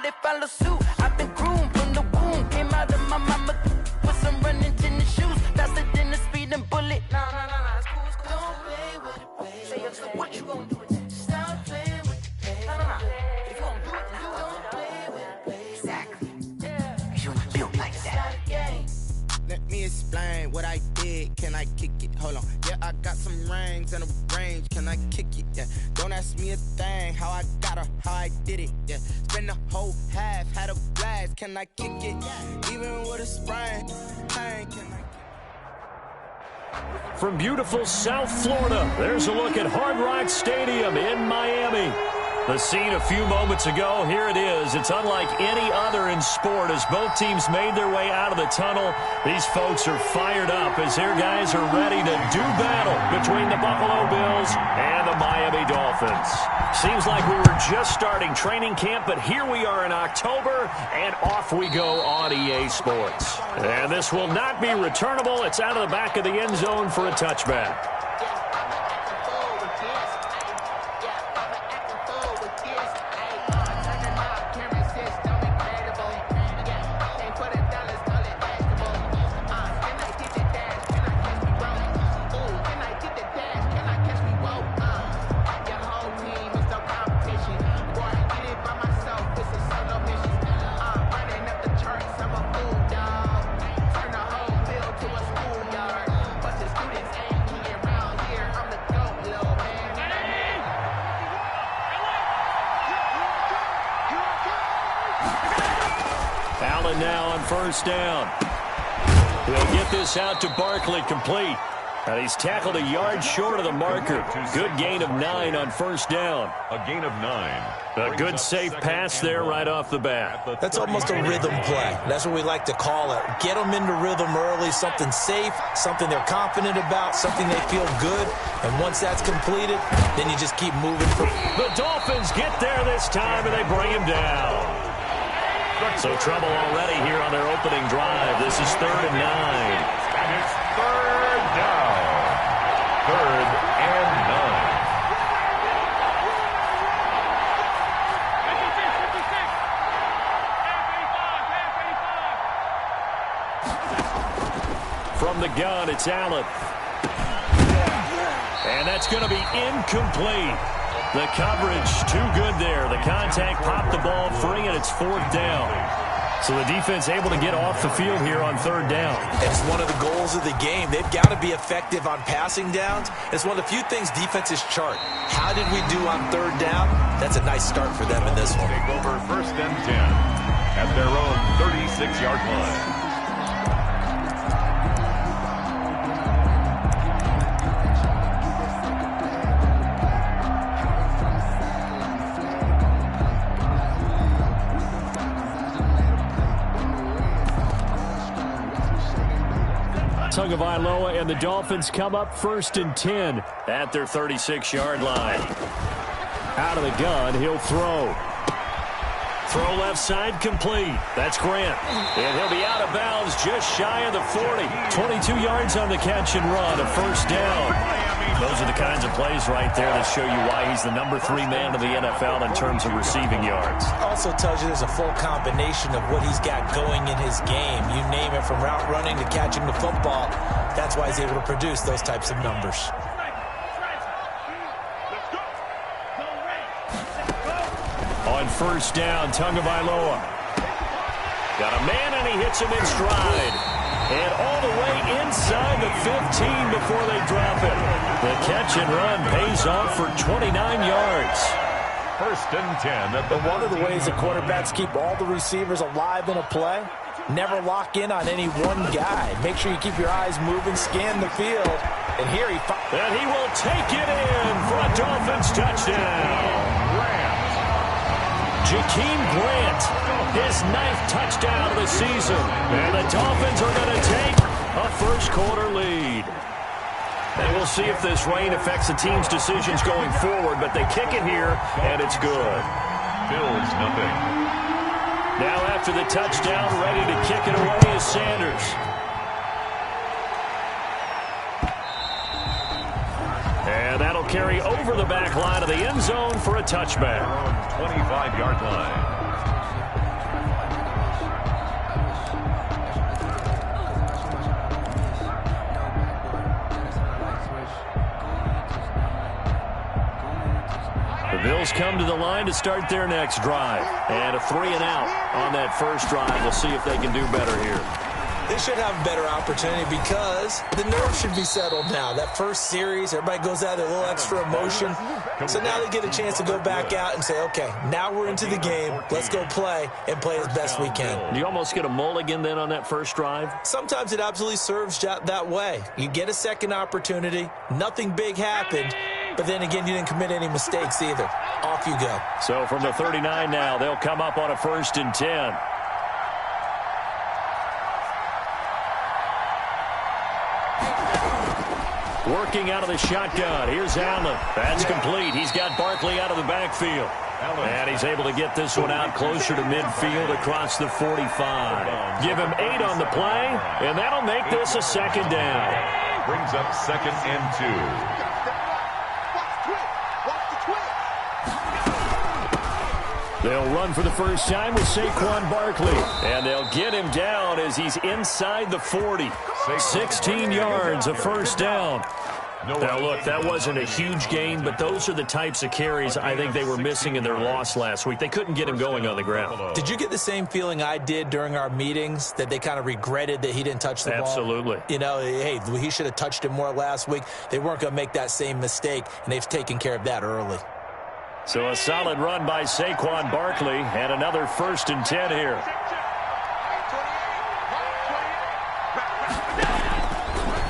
they follow suit. I've been groomed from the womb. Came out of my mama with some running tennis shoes. Faster than a speeding bullet. No, it's cool, it's cool. Don't play with it, baby. Say what you gonna do with it? Stop playing with it, baby. No. If you gonna do it, then don't play with it, baby. Exactly. Cause you ain't built like that. Let me explain what I did. Can I kick it? Hold on. Yeah, I got some rings and a range. Can I kick it? Yeah. Don't ask me a thing. How I got her, how I did it. Yeah. Spend the whole half, had a blast. Can I kick it? Even with a sprain. Hey, can I? From beautiful South Florida, there's a look at Hard Rock Stadium in Miami. The scene a few moments ago, here it is. It's unlike any other in sport as both teams made their way out of the tunnel. These folks are fired up as their guys are ready to do battle between the Buffalo Bills and the Miami Dolphins. Seems like we were just starting training camp, but here we are in October, and off we go on EA Sports. And this will not be returnable. It's out of the back of the end zone for a touchback. Now on first down. He'll get this out to Barkley, complete. And he's tackled a yard short of the marker. Good gain of 9 on first down. A gain of 9. A good safe pass there right off the bat. That's almost a rhythm play. That's what we like to call it. Get them into rhythm early, something safe, something they're confident about, something they feel good. And once that's completed, then you just keep moving. The Dolphins get there this time, and they bring him down. So trouble already here on their opening drive. This is 3rd and 9. And it's 3rd down. 3rd and 9. From the gun, it's Allen. And that's going to be incomplete. The coverage too good there. The contact popped the ball free, and it's 4th down. So the defense able to get off the field here on 3rd down. It's one of the goals of the game. They've got to be effective on passing downs. It's one of the few things defenses chart. How did we do on 3rd down? That's a nice start for them in this one. Take over 1st and 10 at their own 36-yard line. Tagovailoa and the Dolphins come up 1st and 10 at their 36-yard line. Out of the gun, he'll throw. Throw left side, complete. That's Grant. And he'll be out of bounds just shy of the 40. 22 yards on the catch and run, a 1st down. Those are the kinds of plays right there that show you why he's the number 3 man in the NFL in terms of receiving yards. Also tells you there's a full combination of what he's got going in his game. You name it, from route running to catching the football. That's why he's able to produce those types of numbers. On 1st down, Tagovailoa. Got a man, and he hits him in stride. And all the way inside the 15 before they drop it. The catch and run pays off for 29 yards. 1st and 10. But one of the ways that quarterbacks keep all the receivers alive in a play, never lock in on any one guy. Make sure you keep your eyes moving, scan the field. And here he... And he will take it in for a Dolphins touchdown. Jakeem Grant, his 9th touchdown of the season. And the Dolphins are going to take a first-quarter lead. And we'll see if this rain affects the team's decisions going forward, but they kick it here, and it's good. Bills nothing. Now after the touchdown, ready to kick it away is Sanders. And that'll carry over the back line of the end zone for a touchback. 25-yard line. The Bills come to the line to start their next drive. And a 3-and-out on that first drive. We'll see if they can do better here. They should have a better opportunity because the nerves should be settled now. That first series, everybody goes out with a little extra emotion. So now they get a chance to go back out and say, okay, now we're into the game. Let's go play and play as best we can. Do you almost get a mulligan then on that first drive? Sometimes it absolutely serves that way. You get a second opportunity. Nothing big happened. But then again, you didn't commit any mistakes either. Off you go. So from the 39 now, they'll come up on a 1st and 10. Working out of the shotgun. Here's Allen. That's complete. He's got Barkley out of the backfield. And he's able to get this one out closer to midfield across the 45. Give him 8 on the play, and that'll make this a 2nd down. Brings up 2nd and 2. They'll run for the first time with Saquon Barkley. And they'll get him down as he's inside the 40. 16 yards, a 1st down. Now, look, that wasn't a huge gain, but those are the types of carries I think they were missing in their loss last week. They couldn't get him going on the ground. Did you get the same feeling I did during our meetings, that they kind of regretted that he didn't touch the ball? Absolutely. You know, hey, he should have touched him more last week. They weren't going to make that same mistake, and they've taken care of that early. So a solid run by Saquon Barkley, and another 1st and 10 here.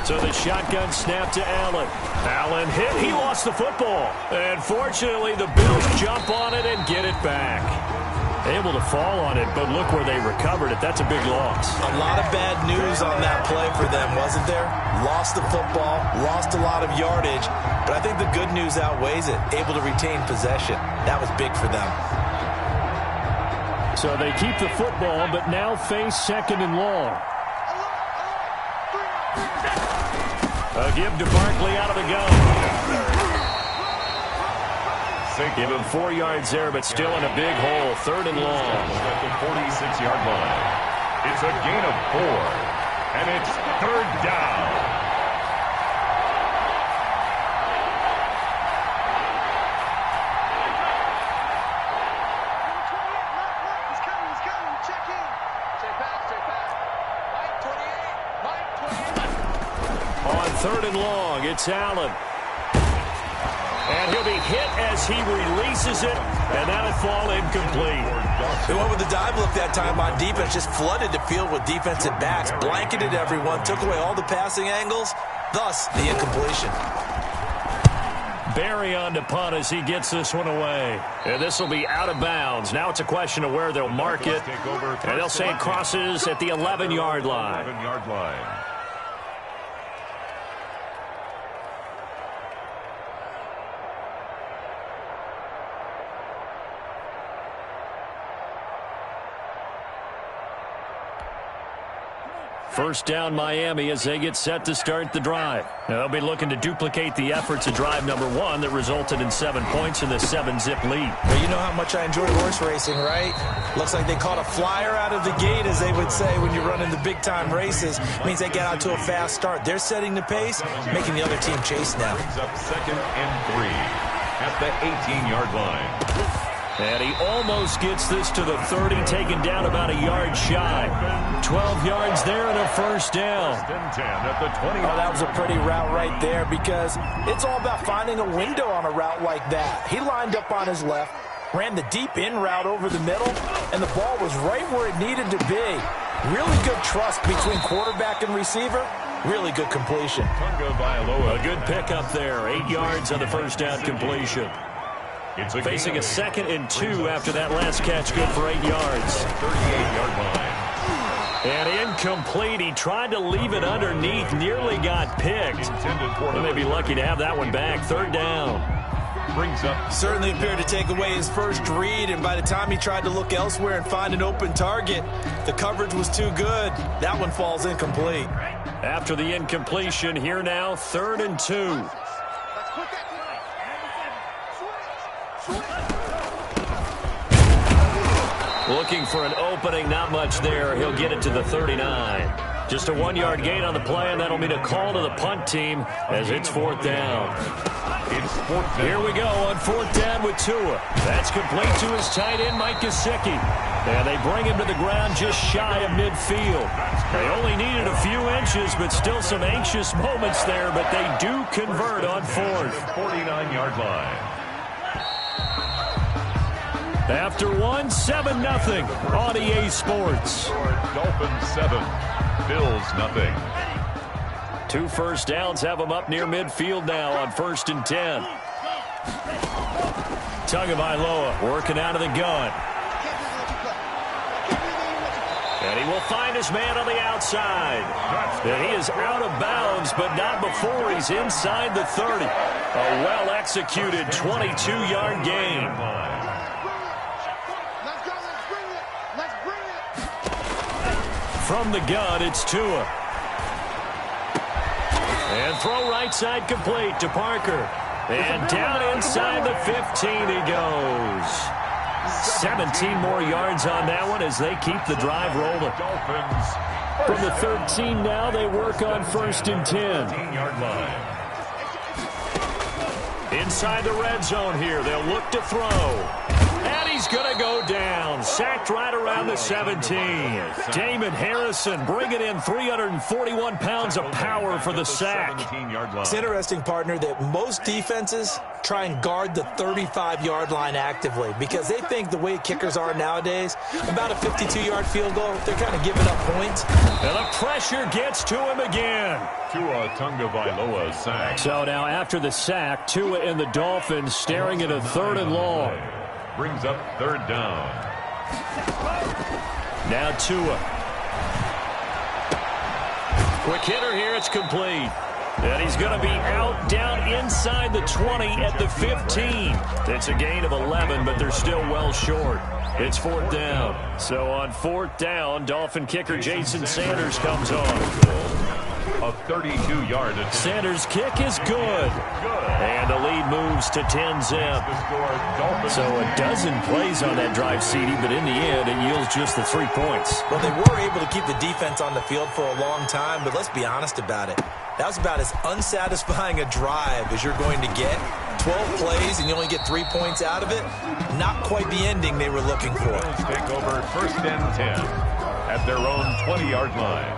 So the shotgun snap to Allen. Allen hit. He lost the football. And fortunately, the Bills jump on it and get it back. Able to fall on it, but look where they recovered it. That's a big loss. A lot of bad news on that play for them, wasn't there? Lost the football, lost a lot of yardage, but I think the good news outweighs it. Able to retain possession. That was big for them. So they keep the football, but now face 2nd and long. A give to Barkley out of the gun. Give him 4 yards there, but still in a big hole. 3rd and long. At the 46-yard line. It's a gain of 4. And it's 3rd down. On 3rd and long, it's Allen. And he'll be hit as he releases it, and that'll fall incomplete. They went with the dive look that time on defense, just flooded the field with defensive backs, blanketed everyone, took away all the passing angles, thus the incompletion. Barry on to punt as he gets this one away. And this will be out of bounds. Now it's a question of where they'll mark it. And they'll say it crosses at the 11-yard line. 11-yard line. First down Miami as they get set to start the drive. Now they'll be looking to duplicate the efforts of drive number 1 that resulted in 7 points in the 7-zip lead. Well, you know how much I enjoy horse racing, right? Looks like they caught a flyer out of the gate, as they would say when you're running the big-time races. Means they get out to a fast start. They're setting the pace, making the other team chase now. Brings up 2nd and 3 at the 18-yard line. And he almost gets this to the 30, taken down about a yard shy. 12 yards there and a 1st down. At the 20. Oh, that was a pretty route right there, because it's all about finding a window on a route like that. He lined up on his left, ran the deep in route over the middle, and the ball was right where it needed to be. Really good trust between quarterback and receiver. Really good completion. A good pickup there. 8 yards on the 1st down completion. Facing a 2nd and 2 after that last catch, good for 8 yards. 38-yard line. And incomplete. He tried to leave it underneath, nearly got picked. They may be lucky to have that one back. 3rd down. Brings up. Certainly appeared to take away his first read, and by the time he tried to look elsewhere and find an open target, the coverage was too good. That one falls incomplete. After the incompletion, here now, 3rd and 2. Looking for an opening, not much there. He'll get it to the 39. Just a 1-yard gain on the play, and that'll mean a call to the punt team as it's 4th down. It's 4th down. Here we go on 4th down with Tua. That's complete to his tight end, Mike Gesicki. And they bring him to the ground just shy of midfield. They only needed a few inches, but still some anxious moments there, but they do convert on 4th. 49-yard line. After 1, 7-0 on EA Sports. Dolphins 7, Bills 0. 2 first downs have them up near midfield now on 1st and 10. Tagovailoa working out of the gun. And he will find his man on the outside. And he is out of bounds, but not before he's inside the 30. A well-executed 22-yard gain. From the gun, it's Tua. And throw right side complete to Parker. And down inside the 15 he goes. 17 more yards on that one as they keep the drive rolling. From the 13 now, they work on 1st and 10. 15-yard line. Inside the red zone here, they'll look to throw. And he's going to go down. Sacked right around the 17. Damon Harrison bringing in 341 pounds of power for the sack. It's interesting, partner, that most defenses try and guard the 35-yard line actively because they think the way kickers are nowadays, about a 52-yard field goal, they're kind of giving up points. And the pressure gets to him again. Tua Tagovailoa sack. So now after the sack, Tua and the Dolphins staring at a 3rd and long. Brings up 3rd down. Now Tua. Quick hitter here, it's complete. And he's going to be out down inside the 20 at the 15. It's a gain of 11, but they're still well short. It's 4th down. So on 4th down, Dolphin kicker Jason Sanders comes on. A 32-yard attempt. Sanders' kick is good. And the lead moves to 10-zip. So a dozen plays on that drive, CD, but in the end, it yields just the 3 points. Well, they were able to keep the defense on the field for a long time, but let's be honest about it. That was about as unsatisfying a drive as you're going to get. 12 plays and you only get 3 points out of it. Not quite the ending they were looking for. Bills take over 1st and 10 at their own 20-yard line.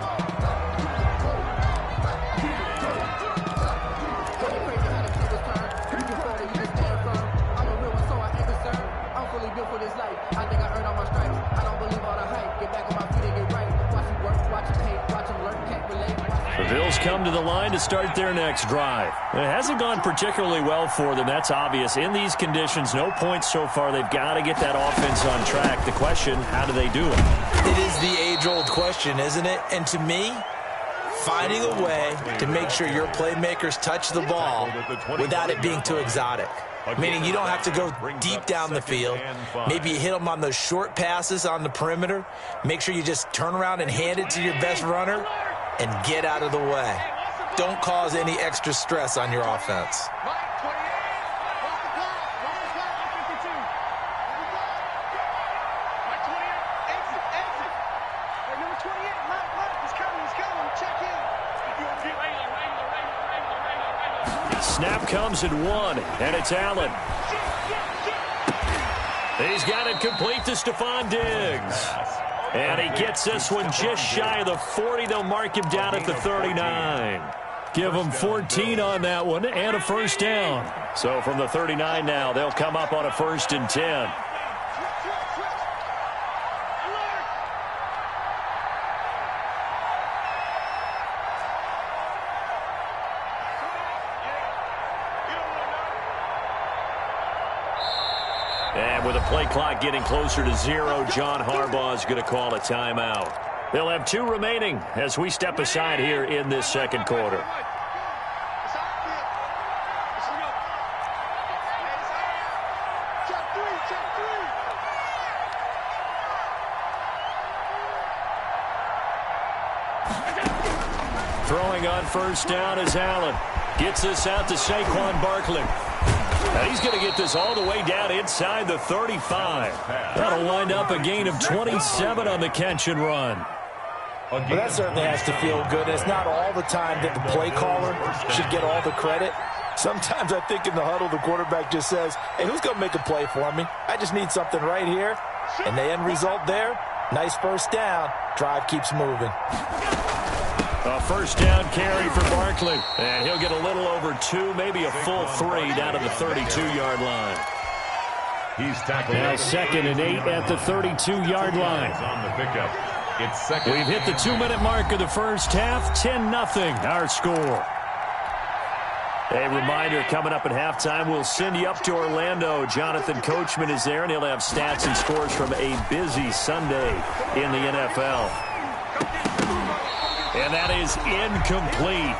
The Bills come to the line to start their next drive. It hasn't gone particularly well for them. That's obvious. In these conditions, no points so far. They've got to get that offense on track. The question, how do they do it? It is the age-old question, isn't it? And to me, finding a way to make sure your playmakers touch the ball without it being too exotic. Meaning you don't have to go deep down the field. Maybe you hit them on those short passes on the perimeter. Make sure you just turn around and hand it to your best runner and get out of the way. Don't cause any extra stress on your offense. Snap comes at 1, and it's Allen. He's got it complete to Stephon Diggs. And he gets this one just shy of the 40. They'll mark him down at the 39. Give him 14 on that one and a 1st down. So from the 39 now, they'll come up on a 1st and 10. And with the play clock getting closer to 0, John Harbaugh is going to call a timeout. They'll have 2 remaining as we step aside here in this 2nd quarter. Throwing on 1st down is Allen. Gets this out to Saquon Barkley. And he's going to get this all the way down inside the 35. That'll wind up a gain of 27 on the catch and run. Well, that certainly has to feel good. It's not all the time that the play caller should get all the credit. Sometimes I think in the huddle, the quarterback just says, hey, who's going to make a play for me? I just need something right here. And the end result there, nice first down. Drive keeps moving. A first down carry for Barkley. And he'll get a little over 2, maybe a full 3 down to the 32-yard line. He's tackled. Now 2nd and 8 at the 32-yard line. On the pickup. It's second. We've hit the 2-minute mark of the first half. 10-0 our score. A reminder, coming up at halftime, we'll send you up to Orlando. Jonathan Coachman is there, and he'll have stats and scores from a busy Sunday in the NFL. And that is incomplete.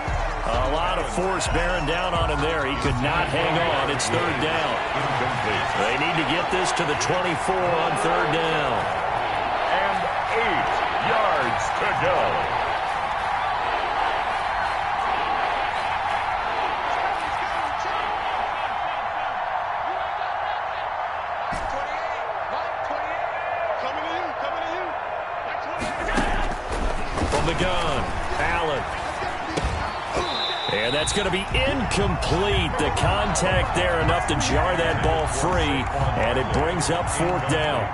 A lot of force bearing down on him there. He could not hang on. It's 3rd down. Incomplete. They need to get this to the 24 on 3rd down. And 8 yards to go. From the gun, Allen. And that's going to be incomplete. The contact there enough to jar that ball free, and it brings up 4th down.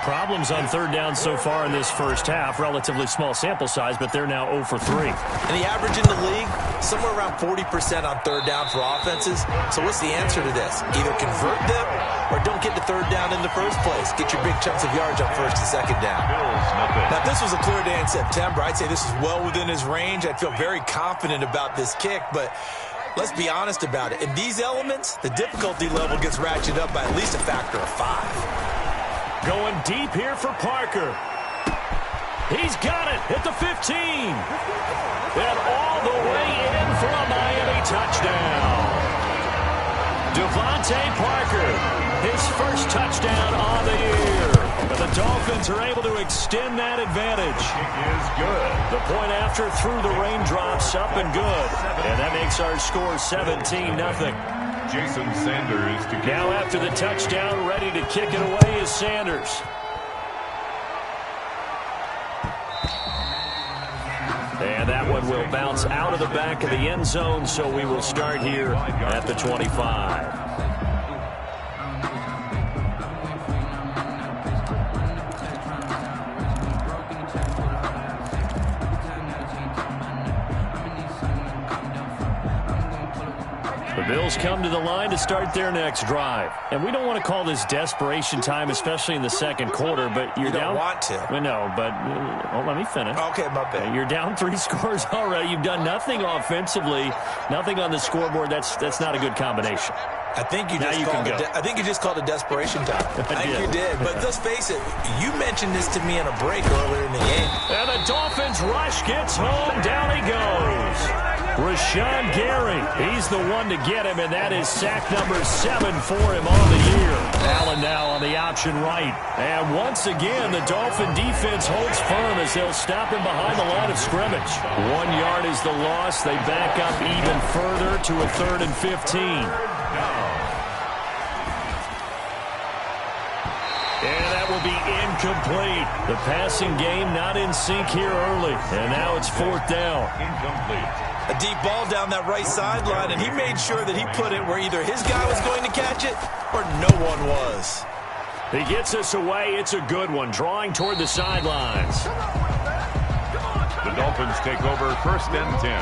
Problems on 3rd down so far in this first half. Relatively small sample size, but they're now 0 for 3. And the average in the league, somewhere around 40% on 3rd down for offenses. So what's the answer to this? Either convert them or don't get to 3rd down in the first place. Get your big chunks of yards on 1st and 2nd down. Now, if this was a clear day in September, I'd say this is well within his range. I'd feel very confident about this kick, but let's be honest about it. In these elements, the difficulty level gets ratcheted up by at least a factor of 5. Going deep here for Parker. He's got it at the 15. And all the way in for a Miami touchdown. Devontae Parker, his first touchdown on the year. But the Dolphins are able to extend that advantage. Is good. The point after through the raindrops, up and good. And that makes our score 17-0. Jason Sanders to now after the touchdown, ready to kick it away is Sanders. And that one will bounce out of the back of the end zone, so we will start here at the 25. The Bills come to the line to start their next drive. And we don't want to call this desperation time, especially in the second quarter, but you're down. You don't want to. Well, no, but let me finish. Okay, my bad. You're down 3 scores already. You've done nothing offensively, nothing on the scoreboard. That's not a good combination. I think you just called it desperation time. I think you did. But let's face it, you mentioned this to me in a break earlier in the game. And the Dolphins rush gets home. Down he goes. Rashawn Gary, he's the one to get him, and that is sack number 7 for him on the year. Allen now on the option right. And once again, the Dolphin defense holds firm as they'll stop him behind the line of scrimmage. 1 yard is the loss. They back up even further to a 3rd and 15. And that will be incomplete. The passing game not in sync here early. And now it's 4th down. Incomplete. A deep ball down that right sideline, and he made sure that he put it where either his guy was going to catch it or no one was. He gets us away. It's a good one, drawing toward the sidelines. The Dolphins take over 1st and 10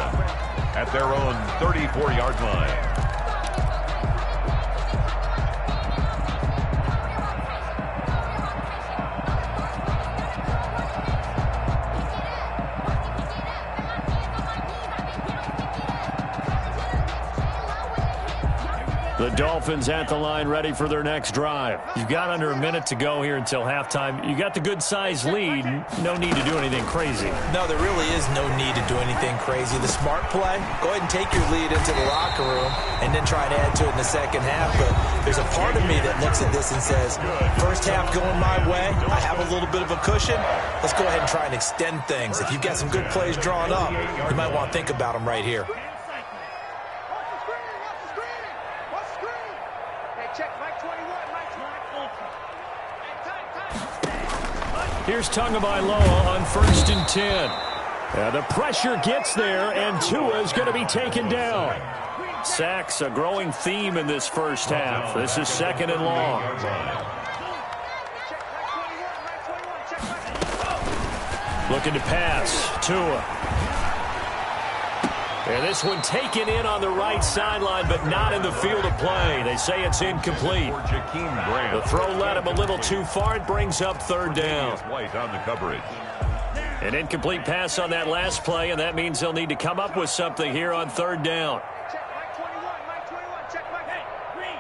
at their own 34-yard line. The Dolphins at the line ready for their next drive. You've got under a minute to go here until halftime. You got the good-sized lead. No need to do anything crazy. No, there really is no need to do anything crazy. The smart play, go ahead and take your lead into the locker room and then try to add to it in the second half. But there's a part of me that looks at this and says, first half going my way, I have a little bit of a cushion. Let's go ahead and try and extend things. If you've got some good plays drawn up, you might want to think about them right here. Here's Tagovailoa on 1st and 10. The pressure gets there, and Tua is going to be taken down. Sacks, a growing theme in this first half. This is 2nd and long. Looking to pass. Tua. And this one taken in on the right sideline, but not in the field of play. They say it's incomplete. The throw led him a little too far. It brings up 3rd down. White on the coverage. An incomplete pass on that last play, and that means they'll need to come up with something here on 3rd down. Check Mike 21, Mike 21, check Mike. Hey, Green.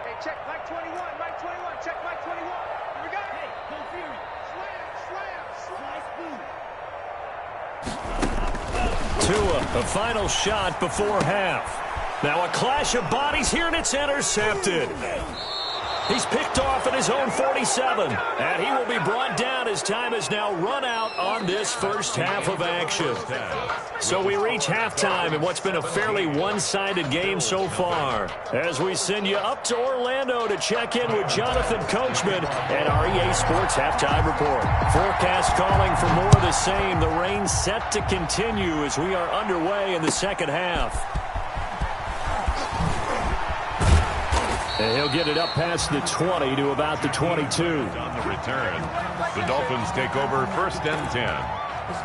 Hey, check Mike 21, Mike 21, check Mike 21. Here we go. Hey, go Fury. Slam. Tua, the final shot before half. Now a clash of bodies here, and it's intercepted. He's picked off at his own 47, and he will be brought down as time has now run out on this first half of action. So we reach halftime in what's been a fairly one-sided game so far, as we send you up to Orlando to check in with Jonathan Coachman and our EA Sports Halftime Report. Forecast calling for more of the same. The rain set to continue as we are underway in the second half. And he'll get it up past the 20 to about the 22. On the return, the Dolphins take over 1st and 10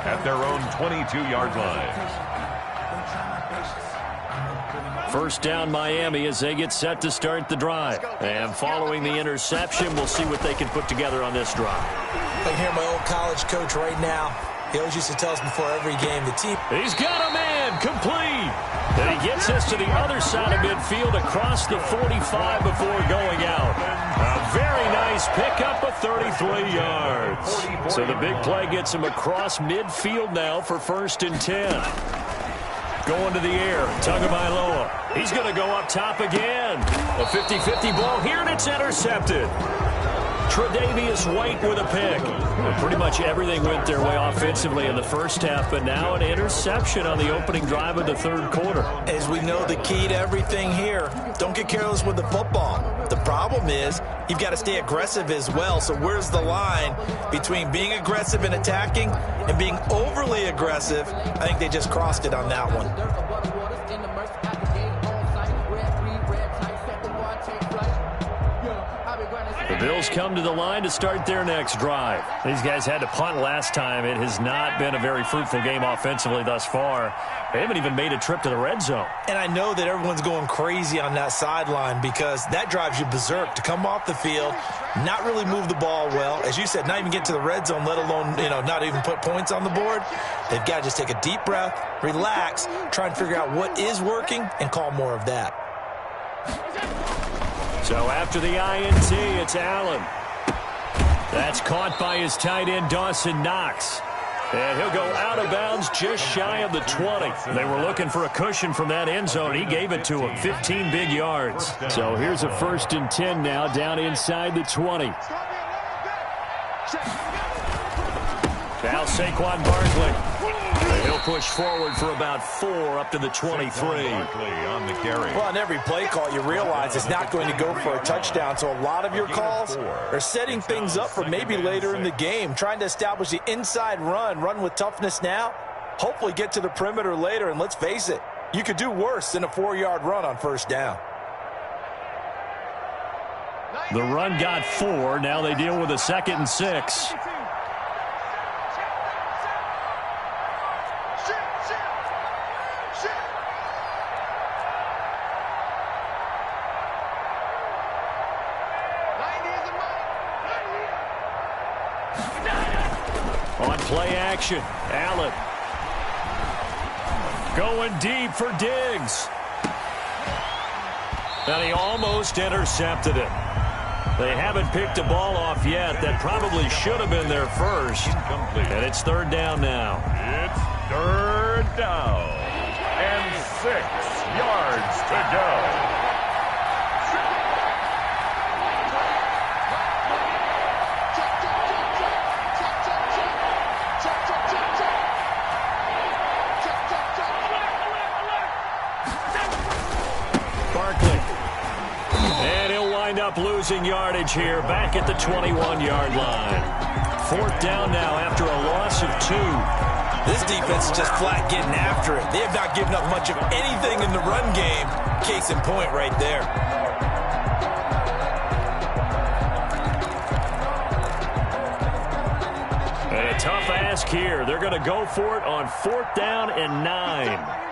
at their own 22-yard line. First down Miami as they get set to start the drive. And following the interception, we'll see what they can put together on this drive. I can hear my old college coach right now. He always used to tell us before every game, the team. He's got a man, complete. And he gets us to the other side of midfield across the 45 before going out. A very nice pickup of 33 yards. So the big play gets him across midfield now for 1st and 10. Going to the air, Tagovailoa. He's going to go up top again. A 50-50 ball here, and it's intercepted. Tre'Davious White with a pick. Well, pretty much everything went their way offensively in the first half, but now an interception on the opening drive of the 3rd quarter. As we know, the key to everything here, don't get careless with the football. The problem is you've got to stay aggressive as well. So where's the line between being aggressive and attacking and being overly aggressive? I think they just crossed it on that one. The Bills come to the line to start their next drive. These guys had to punt last time. It has not been a very fruitful game offensively thus far. They haven't even made a trip to the red zone. And I know that everyone's going crazy on that sideline because that drives you berserk to come off the field, not really move the ball well. As you said, not even get to the red zone, let alone, not even put points on the board. They've got to just take a deep breath, relax, try and figure out what is working and call more of that. So after the INT, it's Allen. That's caught by his tight end, Dawson Knox. And he'll go out of bounds just shy of the 20. They were looking for a cushion from that end zone. He gave it to him, 15 big yards. So here's a 1st and 10 now down inside the 20. Now Saquon Barkley. He'll push forward for about 4 up to the 23. On the carry. Well, on every play call, you realize it's not going to go for a touchdown. So a lot of your calls are setting things up for maybe later in the game, trying to establish the inside run with toughness now, hopefully get to the perimeter later. And let's face it, you could do worse than a 4-yard run on 1st down. The run got 4. Now they deal with a 2nd and 6. Play action. Allen. Going deep for Diggs. And he almost intercepted it. They haven't picked a ball off yet. That probably should have been their first. Incomplete. And it's 3rd down now. It's 3rd down. And 6 yards to go. Up losing yardage here back at the 21-yard line. 4th down now after a loss of 2. This defense is just flat getting after it. They have not given up much of anything in the run game. Case in point right there. And a tough ask here. They're going to go for it on 4th down and 9.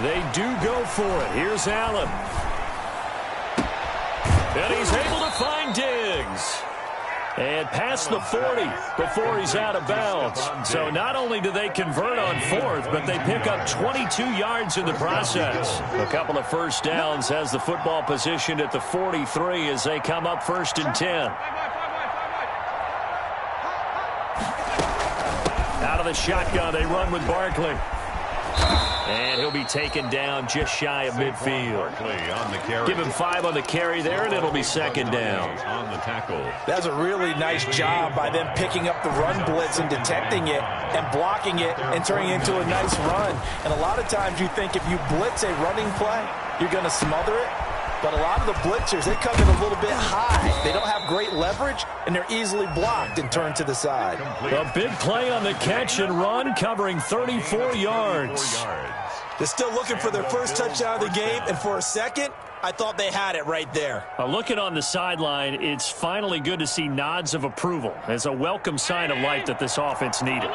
They do go for it. Here's Allen. And he's able to find Diggs. And past the 40 before he's out of bounds. So not only do they convert on 4th, but they pick up 22 yards in the process. A couple of first downs, has the football positioned at the 43 as they come up 1st and 10. Out of the shotgun, they run with Barkley. And he'll be taken down just shy of midfield. Give him 5 on the carry there, and it'll be 2nd down. On the tackle. That's a really nice job by them picking up the run blitz and detecting it and blocking it and turning it into a nice run. And a lot of times you think if you blitz a running play, you're going to smother it. But a lot of the blitzers, they come in a little bit high. They don't have great leverage, and they're easily blocked and turned to the side. A big play on the catch and run, covering 34 yards. They're still looking for their first touchdown of the game, and for a second, I thought they had it right there. Looking on the sideline, it's finally good to see nods of approval as a welcome sign of life that this offense needed.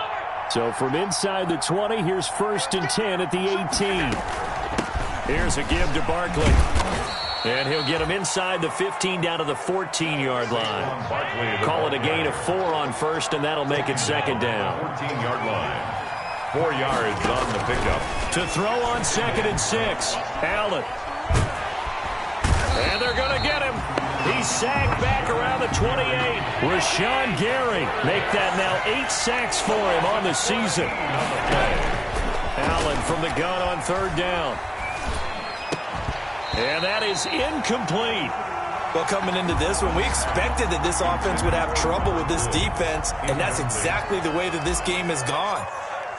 So from inside the 20, here's 1st and 10 at the 18. Here's a give to Barkley. And he'll get him inside the 15 down to the 14-yard line. Call it a gain of 4 on 1st, and that'll make it 2nd down. 14-yard line. 4 yards on the pickup. To throw on 2nd and 6. Allen. And they're going to get him. He's sacked back around the 28. Rashawn Gary make that now 8 sacks for him on the season. Allen from the gun on 3rd down. And that is incomplete. Well, coming into this one, we expected that this offense would have trouble with this defense, and that's exactly the way that this game has gone.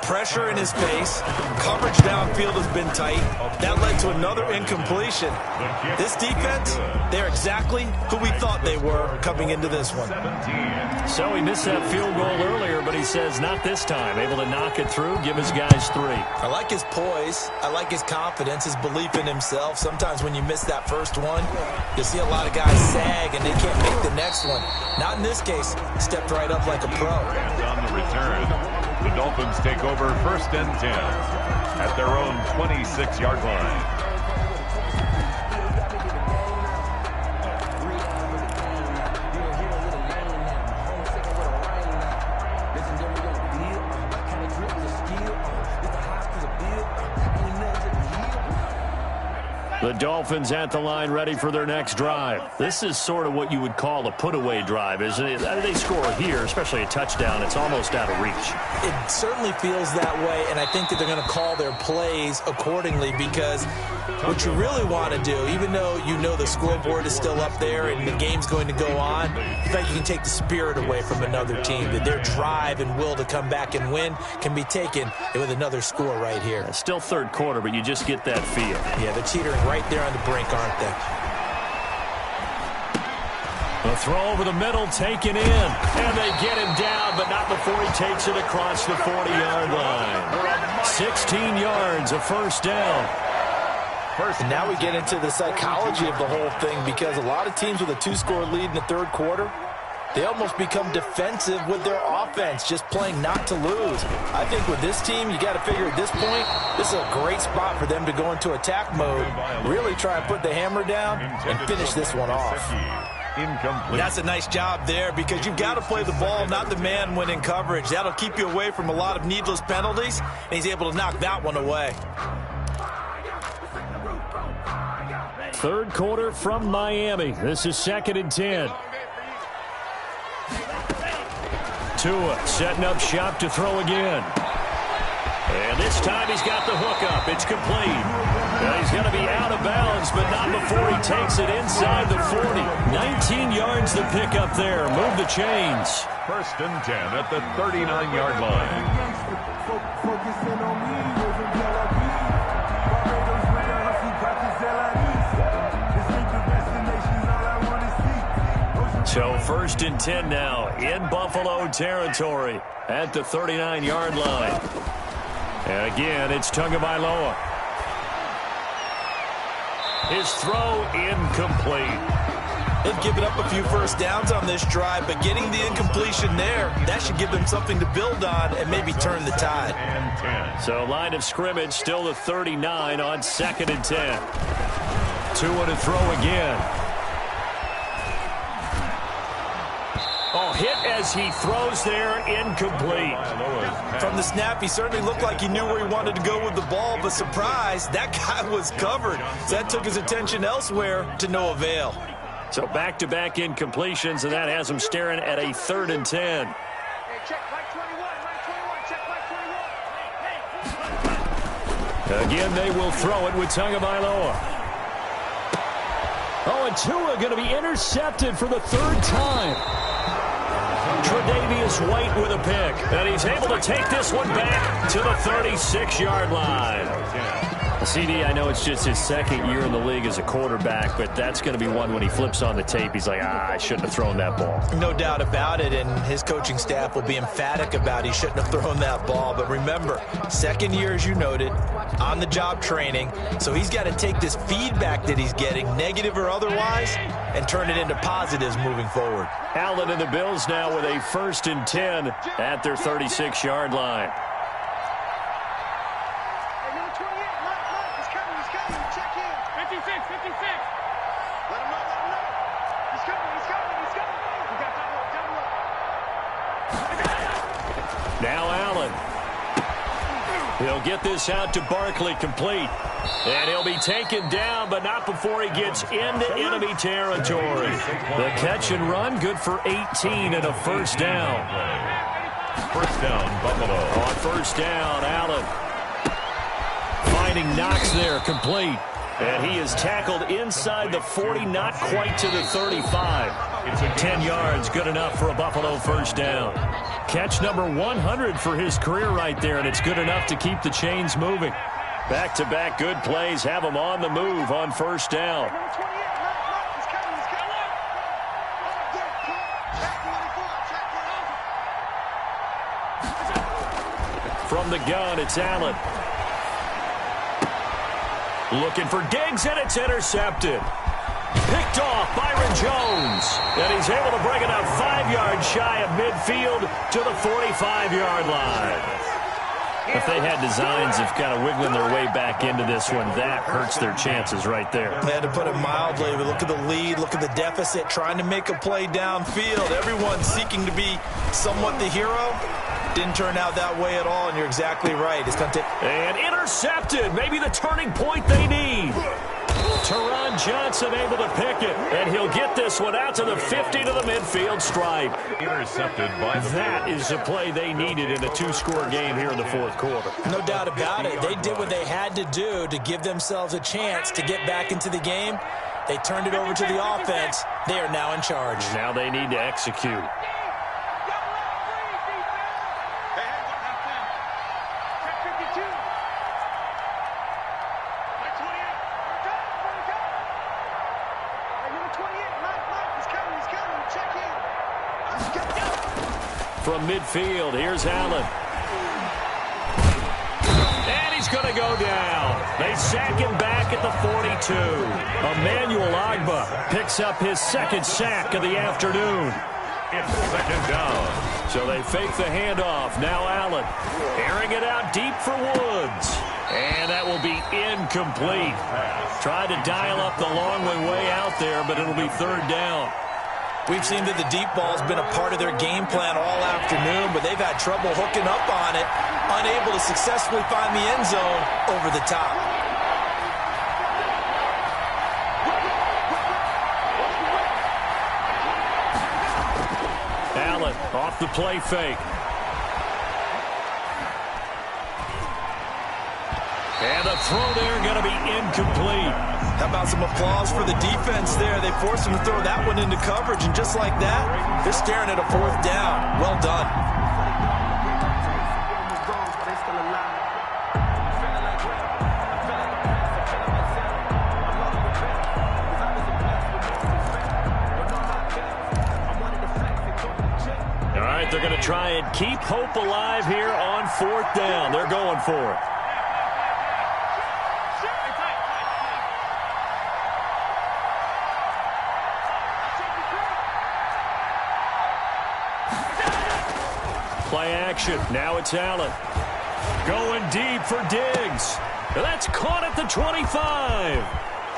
Pressure in his face. Coverage downfield has been tight. That led to another incompletion. This defense, they're exactly who we thought they were coming into this one. So he missed that field goal earlier, but he says not this time. Able to knock it through, give his guys 3. I like his poise. I like his confidence, his belief in himself. Sometimes when you miss that first one, you see a lot of guys sag and they can't make the next one. Not in this case. Stepped right up like a pro. And on the return, the Dolphins take over 1st and 10 at their own 26-yard line. The Dolphins at the line, ready for their next drive. This is sort of what you would call a put-away drive, isn't it? They score here, especially a touchdown. It's almost out of reach. It certainly feels that way, and I think that they're going to call their plays accordingly because what you really want to do, even though you know the scoreboard is still up there and the game's going to go on, in fact, you can take the spirit away from another team. That their drive and will to come back and win can be taken with another score right here. It's still 3rd quarter, but you just get that feel. Yeah, they're teetering right there on the brink, aren't they? The throw over the middle, taken in. And they get him down, but not before he takes it across the 40-yard line. 16 yards, a 1st down. And now we get into the psychology of the whole thing because a lot of teams with a 2-score lead in the 3rd quarter, they almost become defensive with their offense, just playing not to lose. I think with this team, you got to figure at this point, this is a great spot for them to go into attack mode, really try and put the hammer down and finish this one off. Incomplete. That's a nice job there because you've got to play the ball, not the man when in coverage. That'll keep you away from a lot of needless penalties, and he's able to knock that one away. 3rd quarter from Miami. This is 2nd and 10. Tua setting up shop to throw again. And this time he's got the hookup. It's complete. Well, he's going to be out of bounds, but not before he takes it inside the 40. 19 yards to pick up there. Move the chains. 1st and 10 at the 39-yard line. So 1st and 10 now in Buffalo territory at the 39-yard line. And again, it's Tagovailoa. His throw incomplete. They've given up a few first downs on this drive, but getting the incompletion there, that should give them something to build on and maybe turn the tide. And 10. So line of scrimmage still the 39 on 2nd and 10. Tua to throw again. Oh, hit as he throws there, incomplete. From the snap, he certainly looked like he knew where he wanted to go with the ball, but surprise, that guy was covered. So that took his attention elsewhere to no avail. So back-to-back incompletions, and that has him staring at a 3rd and 10. Hey, check Mike 21, Mike 21, check Mike 21. Again, they will throw it with Tagovailoa. Oh, and Tua going to be intercepted for the 3rd time. Tre'Davious White with a pick, and he's able to take this one back to the 36-yard line. CD, I know it's just his 2nd year in the league as a quarterback, but that's going to be one when he flips on the tape, he's like, I shouldn't have thrown that ball. No doubt about it, and his coaching staff will be emphatic about he shouldn't have thrown that ball. But remember, 2nd year, as you noted, on-the-job training, so he's got to take this feedback that he's getting, negative or otherwise, and turn it into positives moving forward. Allen and the Bills now with a 1st and 10 at their 36-yard line. Now Allen. He'll get this out to Barkley, complete. And he'll be taken down, but not before he gets into enemy territory. The catch and run, good for 18 and a 1st down. 1st down, Buffalo. On 1st down, Allen. Finding Knox there, complete. And he is tackled inside the 40, not quite to the 35. It's 10 yards, good enough for a Buffalo 1st down. Catch number 100 for his career right there, and it's good enough to keep the chains moving. Back-to-back good plays have him on the move on 1st down. From the gun, it's Allen. Looking for Diggs, and it's intercepted. Picked off Byron Jones. And he's able to bring it up 5 yards shy of midfield to the 45-yard line. If they had designs of kind of wiggling their way back into this one, that hurts their chances right there. They had to put it mildly, but look at the lead, look at the deficit, trying to make a play downfield. Everyone seeking to be somewhat the hero. Didn't turn out that way at all, and you're exactly right. It's going to take... And intercepted. Maybe the turning point they need. Teron Johnson able to pick it, and he'll get this one out to the 50 to the midfield stripe. Intercepted by the... That is the play they needed in a 2-score game here in the 4th quarter. No doubt about it. They did what they had to do to give themselves a chance to get back into the game. They turned it over to the offense. They are now in charge. Now they need to execute. From midfield, here's Allen. And he's going to go down. They sack him back at the 42. Emmanuel Ogbah picks up his 2nd sack of the afternoon. It's 2nd down. So they fake the handoff. Now Allen airing it out deep for Woods. And that will be incomplete. Tried to dial up the long way out there, but it'll be 3rd down. We've seen that the deep ball's been a part of their game plan all afternoon, but they've had trouble hooking up on it, unable to successfully find the end zone over the top. Allen off the play fake. And the throw there going to be incomplete. How about some applause for the defense there? They forced him to throw that one into coverage, and just like that, they're staring at a 4th down. Well done. All right, they're going to try and keep hope alive here on 4th down. They're going for it. Play action. Now it's Allen. Going deep for Diggs. That's caught at the 25.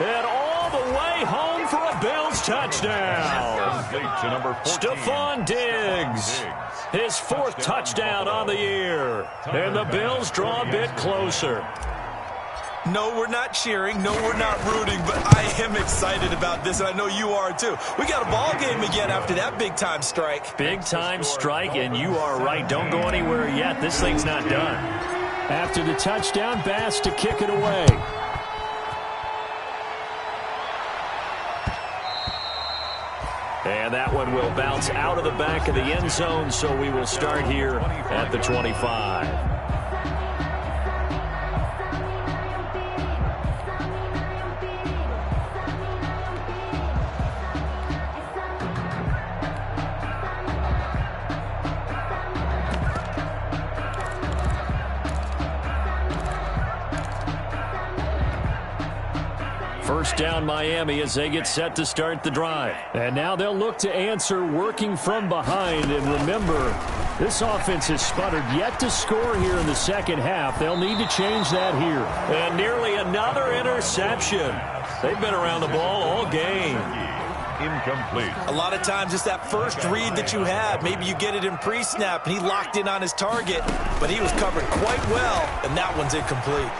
And all the way home for a Bills touchdown. Stephon Diggs. His 4th touchdown on the year. And the Bills draw a bit closer. No, we're not cheering. No, we're not rooting. But I am excited about this, and I know you are too. We got a ball game again after that big-time strike. Big-time strike, and you are right. Don't go anywhere yet. This thing's not done. After the touchdown, Bass to kick it away. And that one will bounce out of the back of the end zone, so we will start here at the 25. First down Miami as they get set to start the drive. And now they'll look to answer working from behind. And remember, this offense has sputtered yet to score here in the second half. They'll need to change that here. And nearly another interception. They've been around the ball all game. Incomplete. A lot of times it's that first read that you have. Maybe you get it in pre-snap, and he locked in on his target, but he was covered quite well, and that one's incomplete.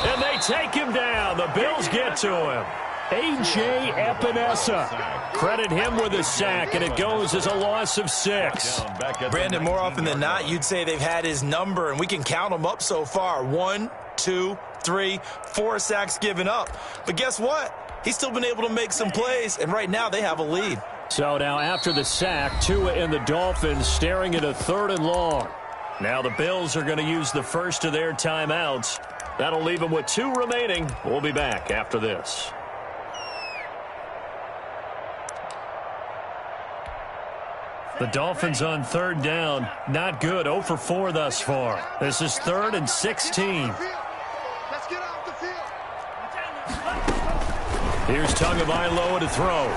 And they take him down. The Bills get to him. A.J. Epinesa. Credit him with a sack, and it goes as a loss of 6. Brandon, more often than not, you'd say they've had his number, and we can count them up so far. 1, 2, 3, 4 sacks given up. But guess what? He's still been able to make some plays, and right now they have a lead. So now after the sack, Tua and the Dolphins staring at a 3rd and long. Now the Bills are going to use the first of their timeouts. That'll leave them with 2 remaining. We'll be back after this. The Dolphins on 3rd down. Not good. 0 for 4 thus far. This is 3rd and 16. Let's get off the field. Here's Tagovailoa to throw.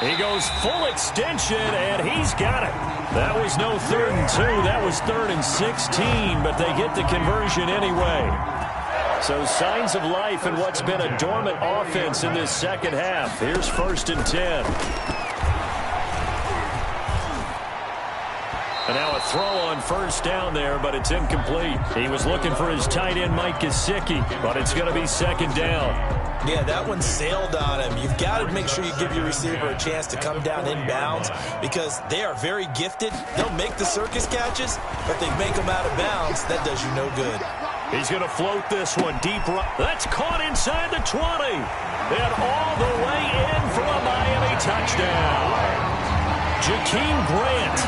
He goes full extension, and he's got it. That was no 3rd and 2. That was 3rd and 16, but they get the conversion anyway. So signs of life in what's been a dormant offense in this second half. Here's 1st and 10. And now a throw on 1st down there, but it's incomplete. He was looking for his tight end, Mike Gesicki, but it's going to be 2nd down. Yeah, that one sailed on him. You've got to make sure you give your receiver a chance to come down inbounds because they are very gifted. They'll make the circus catches, but they make them out of bounds. That does you no good. He's going to float this one deep right. That's caught inside the 20. And all the way in for a Miami touchdown. Jakeem Grant,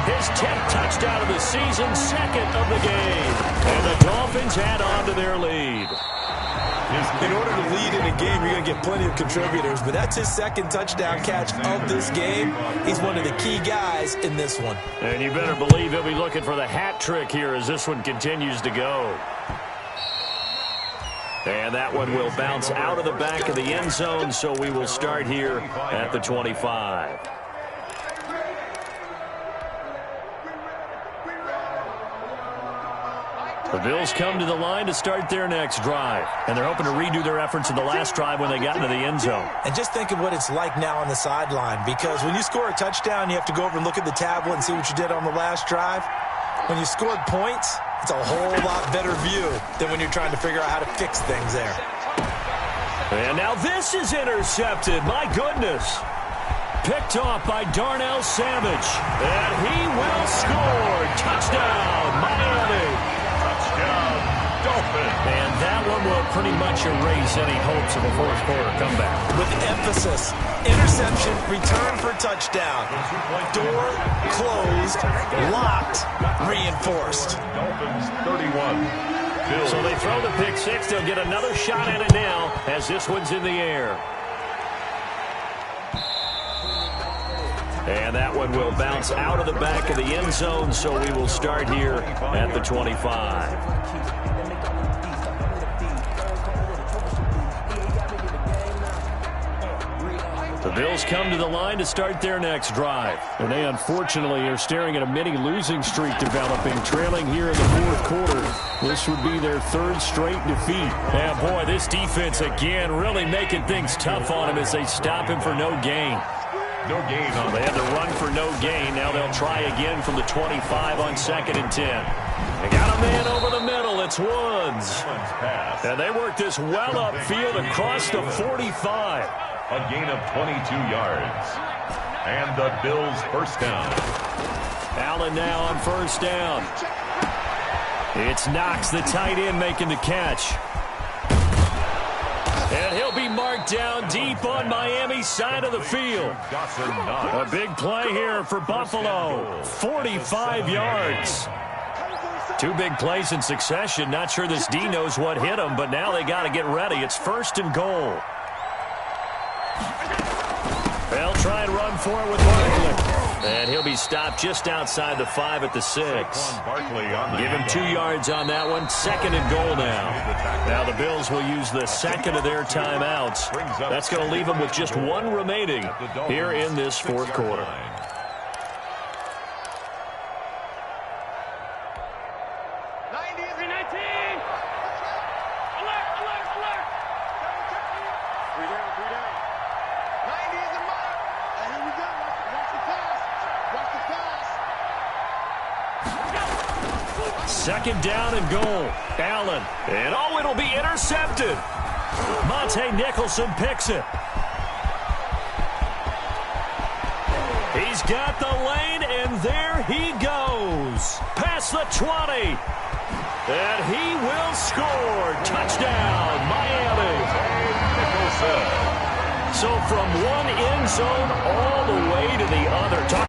his 10th touchdown of the season, 2nd of the game. And the Dolphins add on to their lead. In order to lead in a game, you're going to get plenty of contributors, but that's his 2nd touchdown catch of this game. He's one of the key guys in this one. And you better believe he'll be looking for the hat trick here as this one continues to go. And that one will bounce out of the back of the end zone, so we will start here at the 25. The Bills come to the line to start their next drive. And they're hoping to redo their efforts in the last drive when they got into the end zone. And just think of what it's like now on the sideline, because when you score a touchdown, you have to go over and look at the tablet and see what you did on the last drive. When you scored points, it's a whole lot better view than when you're trying to figure out how to fix things there. And now this is intercepted. My goodness. picked off by Darnell Savage. And he will score. Touchdown, Miami. Touchdown, Dolphins. And that one will pretty much erase any hopes of a fourth quarter comeback. With emphasis, interception, return for touchdown. Door closed, locked, reinforced. Dolphins 31. Bills. So they throw the pick six. They'll get another shot at it now as this one's in the air. And that one will bounce out of the back of the end zone, so we will start here at the 25. The Bills come to the line to start their next drive. And they unfortunately are staring at a mini losing streak developing, trailing here in the fourth quarter. This would be their third straight defeat. And boy, this defense again really making things tough on him as they stop him for no gain. No gain on They had to run for no gain. Now they'll try again from the 25 on 2nd and 10. They got a man over the middle. It's Woods. And they work this well upfield across the 45. A gain of 22 yards. And the Bills first down. Allen now on first down. It's Knox, the tight end, making the catch. And he'll be marked down deep on Miami's side of the field. A big play here for Buffalo. 45 yards. Two big plays in succession. Not sure this D knows what hit him, but now they got to get ready. It's 1st and goal. They'll try and run for it with Barkley. And he'll be stopped just outside the 5 at the 6. Give him 2 yards on that one. 2nd and goal now. Now the Bills will use the second of their timeouts. That's going to leave them with just one remaining here in this fourth quarter. 2nd down and goal. Allen. And oh, it'll be intercepted. Monte Nicholson picks it. He's got the lane, and there he goes. Past the 20. And he will score. Touchdown, Miami. So from one end zone all the way to the other. Talk